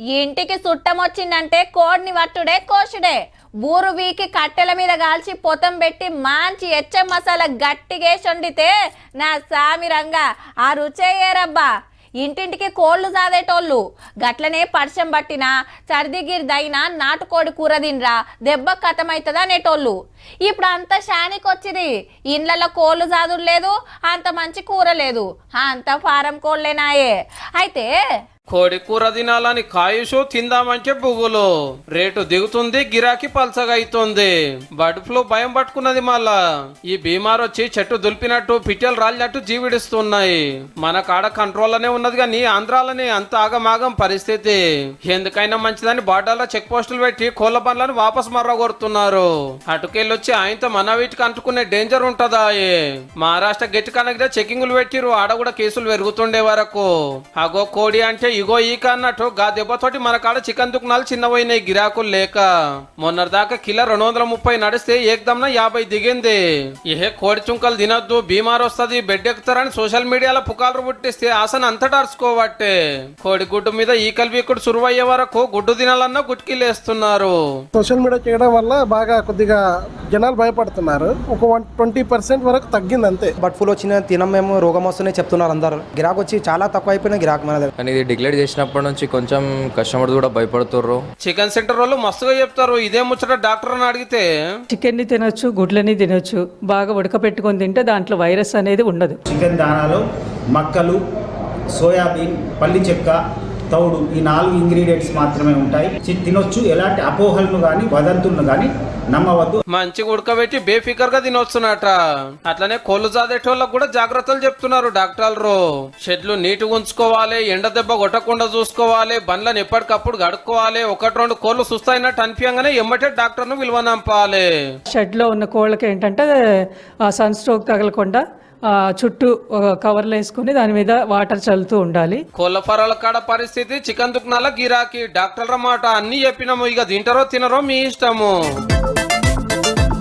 ఇంటికి చుట్టం వచ్చిందంటే కోడిని వట్టుడే కోసుడే. బూరు వీకి కట్టెల మీద కాల్చి పొతం పెట్టి మంచి ఎచ్చం మసాలా గట్టిగేసి వండితే నా సామిరంగా ఆ రుచేయరబ్బా. ఇంటింటికి కోళ్ళు సాదేటోళ్ళు గట్లనే పర్షం పట్టినా సర్దిగిరిదైనా నాటుకోడి కూర తినరా దెబ్బ కథమవుతుంది అనేటోళ్ళు. ఇప్పుడు అంత శానికొచ్చిరి. ఇండ్లలో కోళ్ళు సాదుడు లేదు, అంత మంచి కూర లేదు, అంత ఫారం కోళ్ళేనాయే. అయితే కోడి కూర తినాలని కాయుషు తిందామంటే బుగులు రేటు దిగుతుంది, గిరాకీ పల్సగా అవుతుంది. బర్డ్ ఫ్లూ భయం పట్టుకున్నది. మళ్ళా ఈ బీమార్ వచ్చి చెట్టు దులిపినట్టు పిట్టెలు రాలినట్టు జీవిడిస్తున్నాయి. మన కాడ కంట్రోల్లోనే ఉన్నది కానీ ఆంధ్రాలని అంత ఆగమాగం పరిస్థితి. ఎందుకైనా మంచిదని బార్డర్లో చెక్ పోస్టులు పెట్టి కోళ్ల బండ్లను వాపస్ మర్రగొడుతున్నారు. అటుకెళ్ళొచ్చి ఆయనతో మన వీటికి అంటుకునే డేంజర్ ఉంటదా? మహారాష్ట్ర గట్టి కనగ చెకింగ్లు పెట్టిరు, ఆడ కూడా కేసులు పెరుగుతుండే వరకు. అగో కోడి అంటే ఇగో ఈక అన్నట్టు గా దెబ్బతోటి మన కాడ చికెన్ దుకాణాలు చిన్నవైనాయి గిరాకులు లేక. మొన్నటిదాకా కిలో 230 నడిస్తే ఏకదమ్న 50 దిగింది. ఏ కోడి చుంకలు తినొద్దు, బీమార్ వస్తుంది, బెడ్ ఎక్కుతారని సోషల్ మీడియాలో పుకార్లు పుట్టిస్తే ఆసన అంతటా అరుచుకోబట్టే కోడి గుడ్డు మీద ఈకలు వీకుడు సురువయ్యే వరకు గుడ్డు తినాలన్నా గుట్కిలేస్తున్నారు. సోషల్ మీడియా చేయడం వల్ల బాగా కొద్దిగా జనాలు భయపడుతున్నారు. ఒక 20% వరకు తగ్గింది అంతే. బర్డ్ ఫ్లూ వచ్చిన తినం మేము రోగం వస్తున్నాయి చెప్తున్నారు అందరు. గిరాకు వచ్చి చాలా తక్కువ అయిపోయిన గిరాకు మన దగ్గర. కానీ ఇది డిక్లేర్ చేసినప్పటి నుంచి కొంచెం కస్టమర్స్ కూడా భయపడుతుర్రు. చికెన్ సెంటర్ వాళ్ళు మస్తుగా చెప్తారు. ఇదే ముచ్చట డాక్టర్ అని అడిగితే చికెన్ ని తినొచ్చు, గుడ్లని తినొచ్చు, బాగా ఉడకపెట్టుకొని తింటే దాంట్లో వైరస్ అనేది ఉండదు. చికెన్ దానాలో మక్కలు, సోయాబీన్, పల్లి చెక్క, తౌడు ఈ 4 ఇంగ్రీడియంట్స్ మాత్రమే ఉంటాయి. తినొచ్చు. ఎలాంటి అపోహలను కానీ వదంతులను కానీ నమ్మవద్దు. మంచిగా ఉడకబెట్టి బేఫికర్ గా తినొచ్చునట. అట్లనే కోళ్ళు జాదేటోళ్ళకు కూడా జాగ్రత్తలు చెప్తున్నారు డాక్టర్లు. షెడ్లు నీట్గా ఉంచుకోవాలి, ఎండ దెబ్బ కొట్టకుండా చూసుకోవాలి, బండ్లను ఎప్పటికప్పుడు గడుక్కోవాలి. 1-2 కోళ్ళు సుస్తైనట్టు అనిపించగానే ఎమ్మటే డాక్టర్ను విలువనంపాలి. షెడ్ లో ఉన్న కోళ్ళకి ఏంటంటే సన్ స్ట్రోక్ తగలకుండా చుట్టూ కవర్లు వేసుకుని దాని మీద వాటర్ చల్లుతూ ఉండాలి. కోళ్ళ ఫారాల కాడ పరిస్థితి, చికెన్ దుకాణాల గిరాకీ, డాక్టర్ల మాట అన్ని చెప్పినాము. ఇక తింటారో తినరో మీ ఇష్టము.